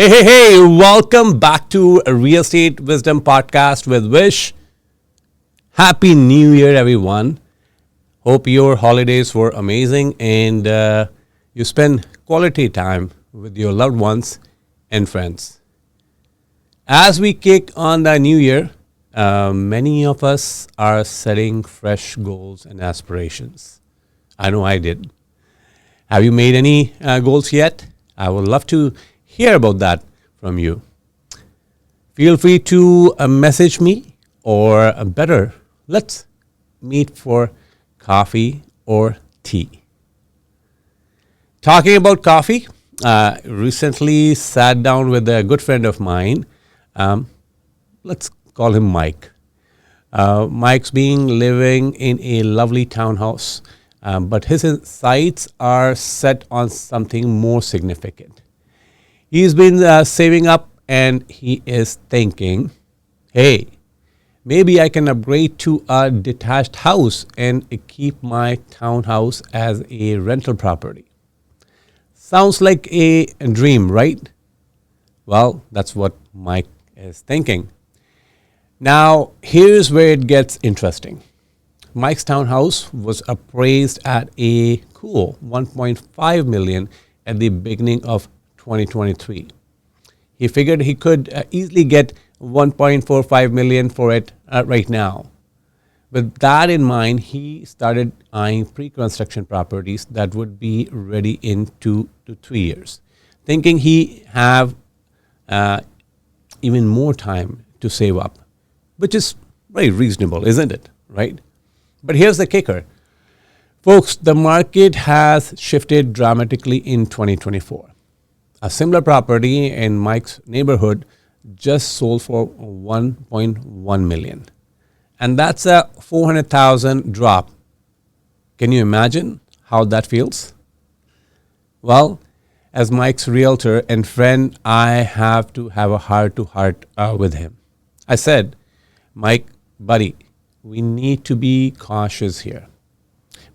Hey, welcome back to a Real Estate Wisdom Podcast with Vish. Happy New Year, everyone. Hope your holidays were amazing and you spend quality time with your loved ones and friends. As we kick on the new year, many of us are setting fresh goals and aspirations. I know I did. Have you made any goals yet? I would love to hear about that from you. Feel free to message me, or better, let's meet for coffee or tea. Talking about coffee, recently sat down with a good friend of mine. Let's call him Mike. Mike's being living in a lovely townhouse, but his sights are set on something more significant. He's been saving up and he is thinking, hey, maybe I can upgrade to a detached house and keep my townhouse as a rental property. Sounds like a dream, right? Well, that's what Mike is thinking. Now, here's where it gets interesting. Mike's townhouse was appraised at a cool $1.5 million at the beginning of 2023. He figured he could easily get $1.45 million for it right now. With that in mind, he started eyeing pre-construction properties that would be ready in 2 to 3 years, thinking he have even more time to save up, which is very reasonable, isn't it? Right? But here's the kicker. Folks, the market has shifted dramatically in 2024. A similar property in Mike's neighborhood just sold for $1.1 million. And that's a $400,000 drop. Can you imagine how that feels? Well, as Mike's realtor and friend, I have to have a heart-to-heart with him. I said, Mike, buddy, we need to be cautious here.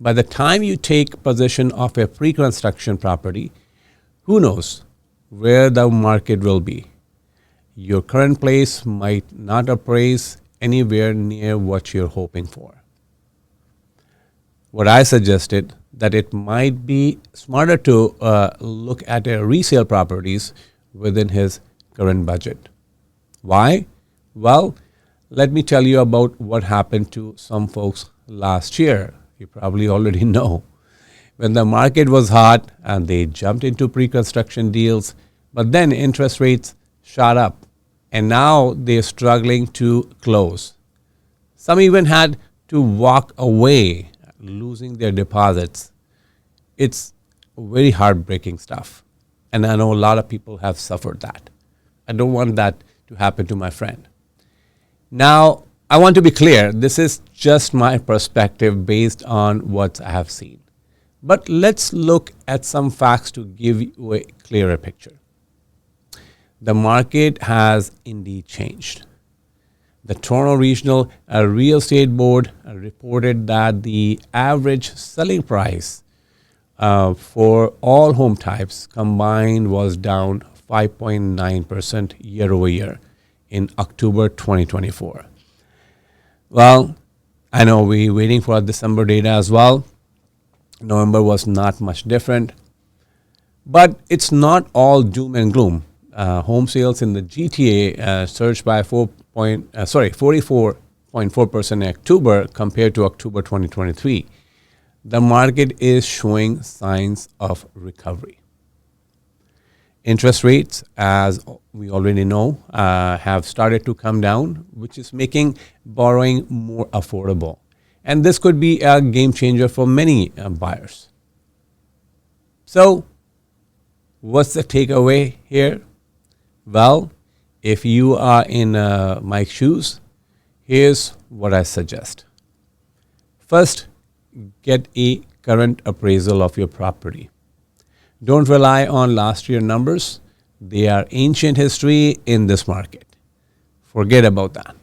By the time you take possession of a pre-construction property, who knows where the market will be. Your current place might not appraise anywhere near what you're hoping for. What I suggested that it might be smarter to look at a resale properties within his current budget. Why? Well, let me tell you about what happened to some folks last year. You probably already know. When the market was hot and they jumped into pre-construction deals, but then interest rates shot up and now they're struggling to close. Some even had to walk away, losing their deposits. It's very heartbreaking stuff. And I know a lot of people have suffered that. I don't want that to happen to my friend. Now, I want to be clear, this is just my perspective based on what I have seen. But let's look at some facts to give you a clearer picture. The market has indeed changed. The Toronto Regional Real Estate Board reported that the average selling price for all home types combined was down 5.9% year over year in October 2024. Well, I know we're waiting for December data as well. November was not much different. But it's not all doom and gloom. Home sales in the GTA surged by 44.4% in October compared to October 2023. The market is showing signs of recovery. Interest rates, as we already know, have started to come down, which is making borrowing more affordable. And this could be a game changer for many buyers. So, what's the takeaway here? Well, if you are in Mike's shoes, here's what I suggest. First, get a current appraisal of your property. Don't rely on last year numbers. They are ancient history in this market. Forget about that.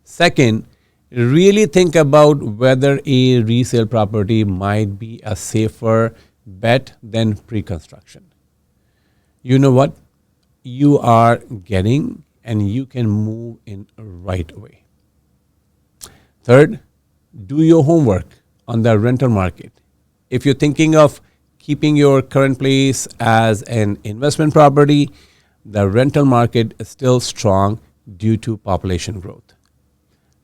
Second, really think about whether a resale property might be a safer bet than pre-construction. You know what? you are getting and you can move in right away. Third, do your homework on the rental market. If you're thinking of keeping your current place as an investment property, the rental market is still strong due to population growth.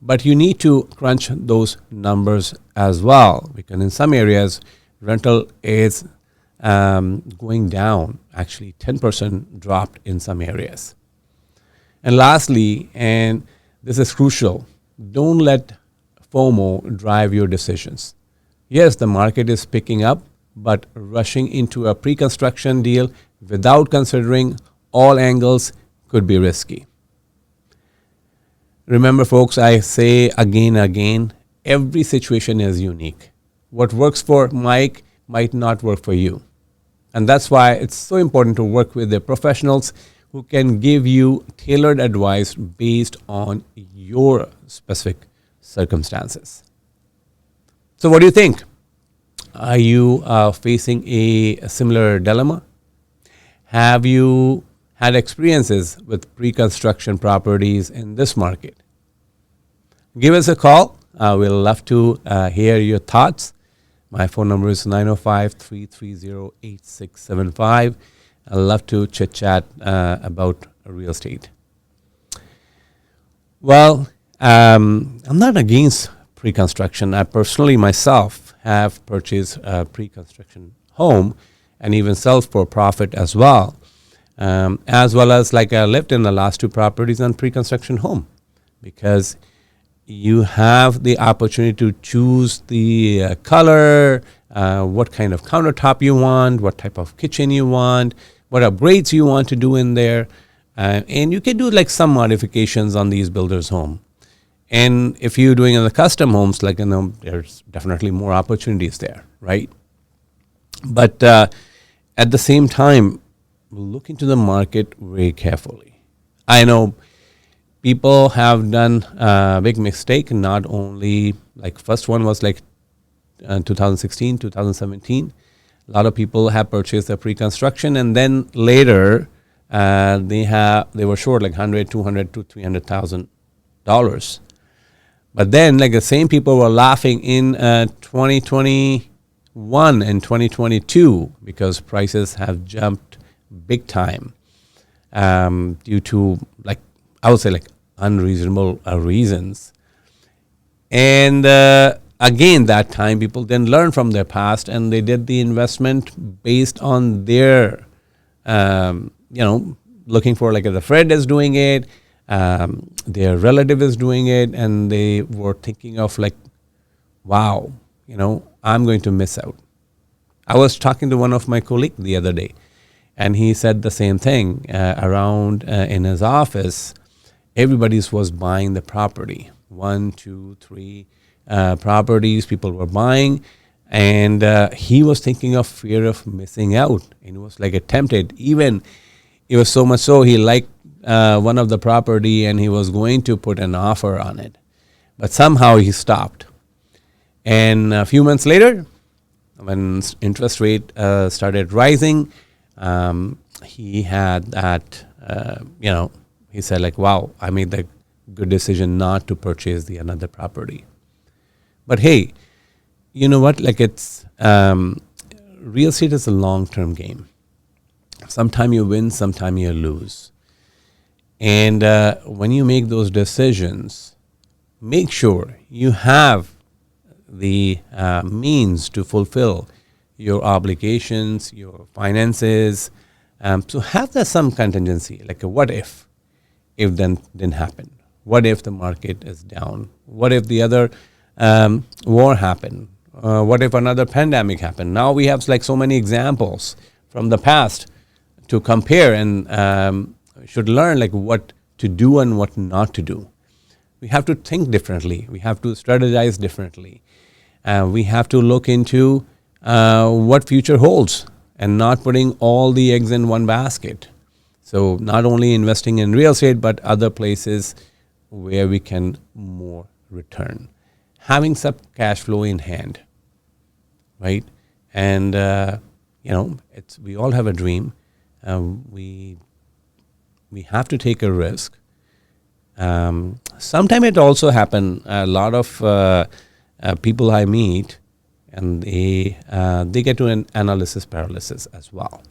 But you need to crunch those numbers as well, because in some areas, rental is going down, actually 10% dropped in some areas. And lastly, and this is crucial, don't let FOMO drive your decisions. Yes, the market is picking up, but rushing into a pre-construction deal without considering all angles could be risky. Remember, folks, I say again and again, every situation is unique. What works for Mike might not work for you. And that's why it's so important to work with the professionals who can give you tailored advice based on your specific circumstances. So what do you think? Are you facing a similar dilemma? Have you had experiences with pre-construction properties in this market? Give us a call. We'll love to hear your thoughts. My phone number is 905-330-8675. I'd love to chit-chat about real estate. Well, I'm not against pre-construction. I personally myself have purchased a pre-construction home and even sell for profit as well. As well as like I lived in the last two properties on pre-construction home, because you have the opportunity to choose the color, what kind of countertop you want, what type of kitchen you want, what upgrades you want to do in there. And you can do like some modifications on these builders' home. And if you're doing in the custom homes, like, there's definitely more opportunities there, right? But at the same time, look into the market very carefully. I know people have done a big mistake. Not only, like, first one was like 2016, 2017. A lot of people have purchased a pre-construction, and then later they were short like $100, $200 to $300,000. But then, like, the same people were laughing in 2021 and 2022 because prices have jumped big time due to, like, I would say, like, unreasonable reasons. And again, that time people then learned from their past and they did the investment based on their, looking for, like, the friend is doing it, their relative is doing it, and they were thinking of, like, wow, I'm going to miss out. I was talking to one of my colleagues the other day, and he said the same thing. Around in his office, everybody was buying the property. 1, 2, 3 properties people were buying, and he was thinking of fear of missing out, and it was like tempted. Even it was so much so he liked one of the property, and he was going to put an offer on it, but somehow he stopped. And a few months later, when interest rate started rising, he had that, he said, like, wow, I made the good decision not to purchase the another property. But hey, you know what? Like, it's real estate is a long-term game. Sometime you win, sometime you lose. And when you make those decisions, make sure you have the means to fulfill your obligations, your finances, to have that some contingency, like a what if then didn't happen? What if the market is down? What if the other war happened? What if another pandemic happened? Now we have, like, so many examples from the past to compare, and should learn, like, what to do and what not to do. We have to think differently. We have to strategize differently. We have to look into what future holds and not putting all the eggs in one basket. So not only investing in real estate, but other places where we can more return. Having some cash flow in hand, right? And, we all have a dream. We we have to take a risk. Sometimes it also happen. A lot of people I meet, and they get to an analysis paralysis as well.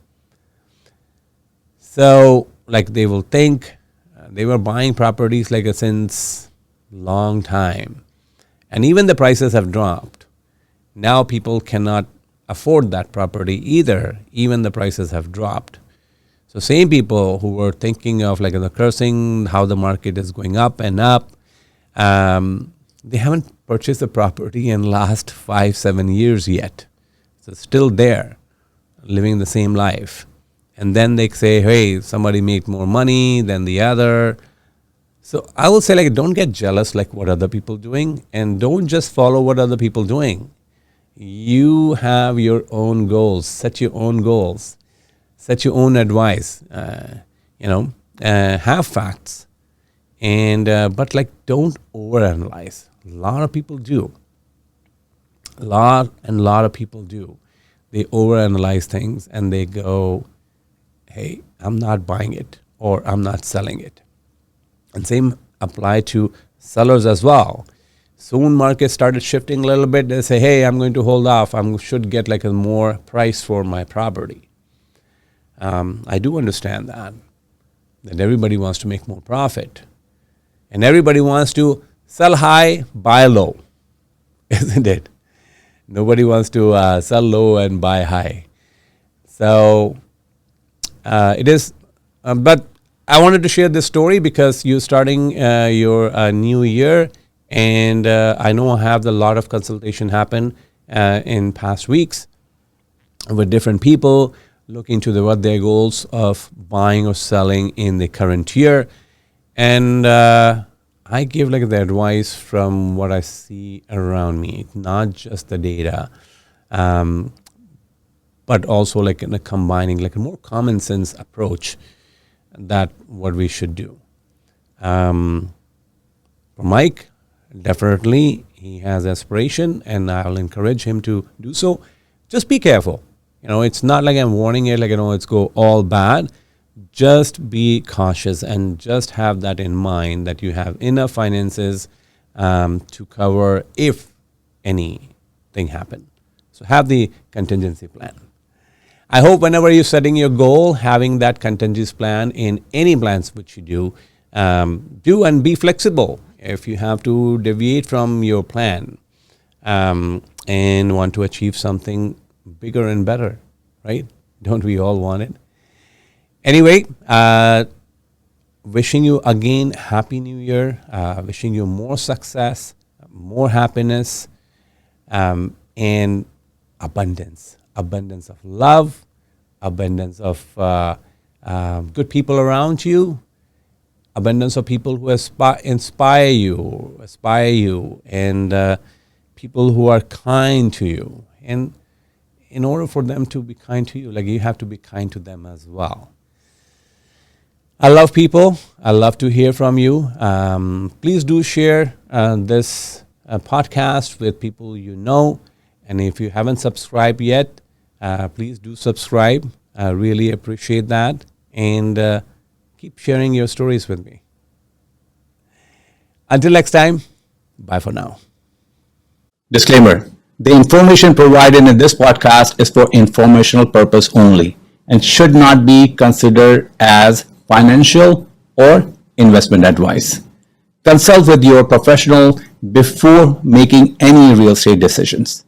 So, like they will think they were buying properties like since long time, and even the prices have dropped. Now people cannot afford that property either. Even the prices have dropped. So same people who were thinking of like the cursing how the market is going up and up, they haven't purchased the property in last 5-7 years yet. So it's still there, living the same life. And then they say, hey, somebody made more money than the other. So I will say, like, don't get jealous like what other people doing, and don't just follow what other people doing. You have your own goals. Set your own goals. Set your own advice. Have facts, and but like don't overanalyze. A lot of people do. A lot of people do. They overanalyze things and they go, hey, I'm not buying it or I'm not selling it. And same apply to sellers as well. Soon market started shifting a little bit. They say, hey, I'm going to hold off. I should get like a more price for my property. I do understand that everybody wants to make more profit. And everybody wants to sell high, buy low, isn't it? Nobody wants to sell low and buy high. So it is, but I wanted to share this story because you're starting your new year, and I know I have a lot of consultation happen in past weeks with different people looking to what their goals of buying or selling in the current year. And I give like the advice from what I see around me, not just the data, but also like in a combining like a more common sense approach that what we should do. For Mike, definitely he has aspiration, and I'll encourage him to do so. Just be careful. It's not like I'm warning it, like, it's go all bad. Just be cautious and just have that in mind that you have enough finances to cover if anything happen. So have the contingency plan. I hope whenever you're setting your goal, having that contingency plan in any plans which you do and be flexible if you have to deviate from your plan and want to achieve something bigger and better, right? Don't we all want it? Anyway, wishing you again Happy New Year, wishing you more success, more happiness, and abundance of love, abundance of good people around you, abundance of people who inspire you, and people who are kind to you. And in order for them to be kind to you, like you have to be kind to them as well. I love people. I love to hear from you. Please do share this podcast with people you know. And if you haven't subscribed yet, please do subscribe. I really appreciate that. And keep sharing your stories with me. Until next time, bye for now. Disclaimer: the information provided in this podcast is for informational purpose only and should not be considered as financial or investment advice. Consult with your professional before making any real estate decisions.